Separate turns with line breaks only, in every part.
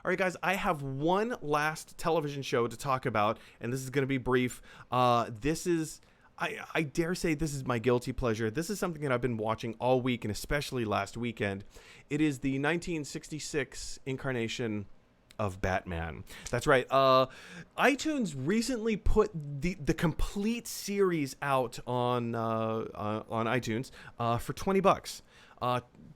All right, guys, I have one last television show to talk about, and this is going to be brief. This is, I dare say, this is my guilty pleasure. This is something that I've been watching all week, and especially last weekend. It is the 1966 incarnation of Batman. That's right. iTunes recently put the complete series out on iTunes for $20.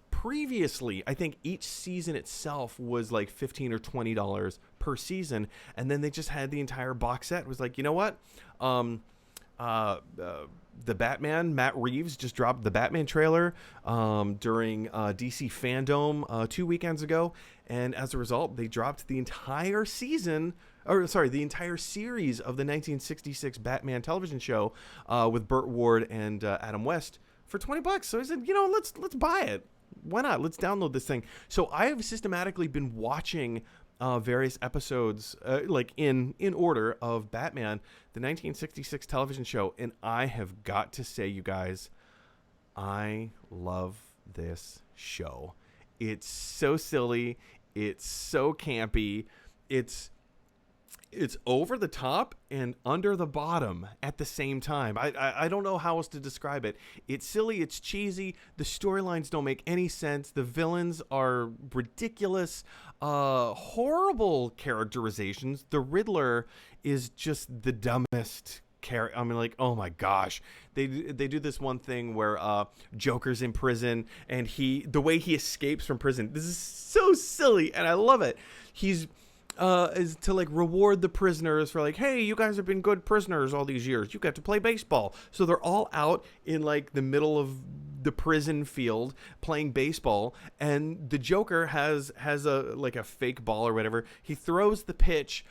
Previously, I think each season itself was like $15 or $20 per season, and then they just had the entire box set. It was like, you know what? The Batman, Matt Reeves just dropped the Batman trailer during DC Fandom 2 weekends ago, and as a result, they dropped the entire season, the entire series of the 1966 Batman television show with Burt Ward and Adam West for $20. So I said, let's buy it. Why not? Let's download this thing. So I have systematically been watching various episodes, like in order, of Batman, the 1966 television show, and I have got to say, you guys, I love this show. It's so silly. It's so campy. It's over the top and under the bottom at the same time. I don't know how else to describe it. It's silly. It's cheesy. The storylines don't make any sense. The villains are ridiculous. Horrible characterizations. The Riddler is just the dumbest character. I mean, like, oh my gosh. They do this one thing where Joker's in prison, and the way he escapes from prison. This is so silly, and I love it. He's is to like reward the prisoners for like, hey, you guys have been good prisoners all these years. You got to play baseball. So they're all out in like the middle of the prison field playing baseball, and the Joker has a fake ball or whatever. He throws the pitch.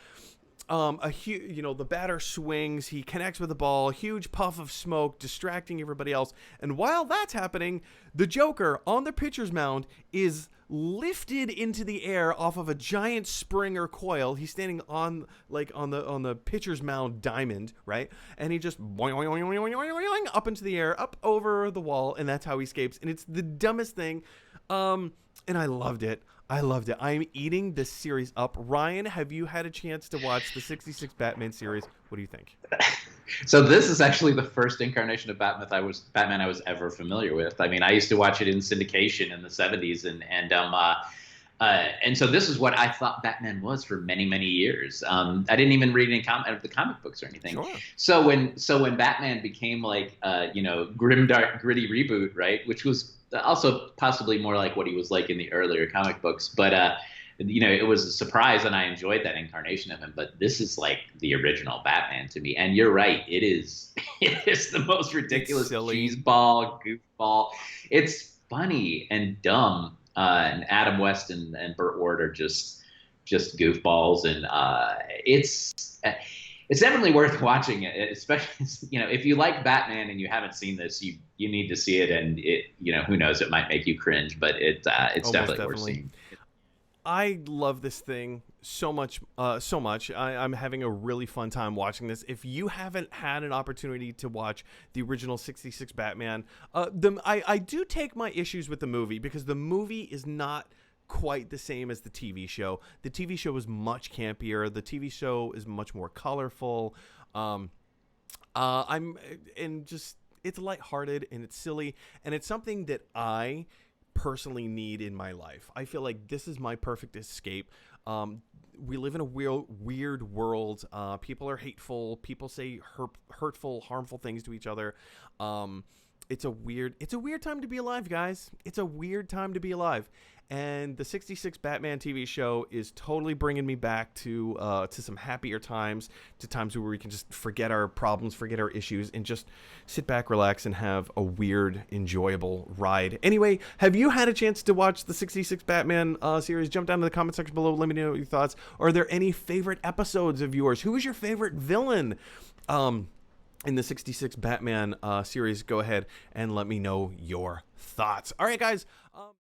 The batter swings. He connects with the ball. Huge puff of smoke, distracting everybody else. And while that's happening, the Joker on the pitcher's mound is lifted into the air off of a giant spring or coil. He's standing on the pitcher's mound diamond, right? And he just boing, boing, boing, boing, boing, boing, boing, up into the air, up over the wall, and that's how he escapes. And it's the dumbest thing. And I loved it. I'm eating this series up. Ryan, have you had a chance to watch the 66 Batman series? What do you think?
So this is actually the first incarnation of Batman I was ever familiar with. I mean, I used to watch it in syndication in the 70s, and so this is what I thought Batman was for many, many years. I didn't even read any of the comic books or anything.
Sure.
So when Batman became like grim, dark, gritty reboot, right, which was also possibly more like what he was like in the earlier comic books, but it was a surprise, and I enjoyed that incarnation of him. But this is like the original Batman to me, and you're right, it is the most ridiculous cheeseball, goofball. It's funny and dumb, and Adam West and Burt Ward are just goofballs, and it's definitely worth watching it, especially if you like Batman and you haven't seen this, you need to see it, and who knows, it might make you cringe, but it's definitely worth seeing.
I love this thing so much. I'm having a really fun time watching this. If you haven't had an opportunity to watch the original 66 Batman, I do take my issues with the movie, because the movie is not quite the same as the TV show. The TV show is much campier. The TV show is much more colorful. It's lighthearted and it's silly, and it's something that I personally need in my life. I feel like this is my perfect escape. We live in a weird world. People are hateful. People say hurtful, harmful things to each other. It's a weird time to be alive, guys. It's a weird time to be alive. And the 66 Batman TV show is totally bringing me back to some happier times, to times where we can just forget our problems, forget our issues, and just sit back, relax, and have a weird, enjoyable ride. Anyway, have you had a chance to watch the 66 Batman series? Jump down to the comment section below. Let me know your thoughts. Are there any favorite episodes of yours? Who is your favorite villain? In the 66 Batman series? Go ahead and let me know your thoughts. All right, guys.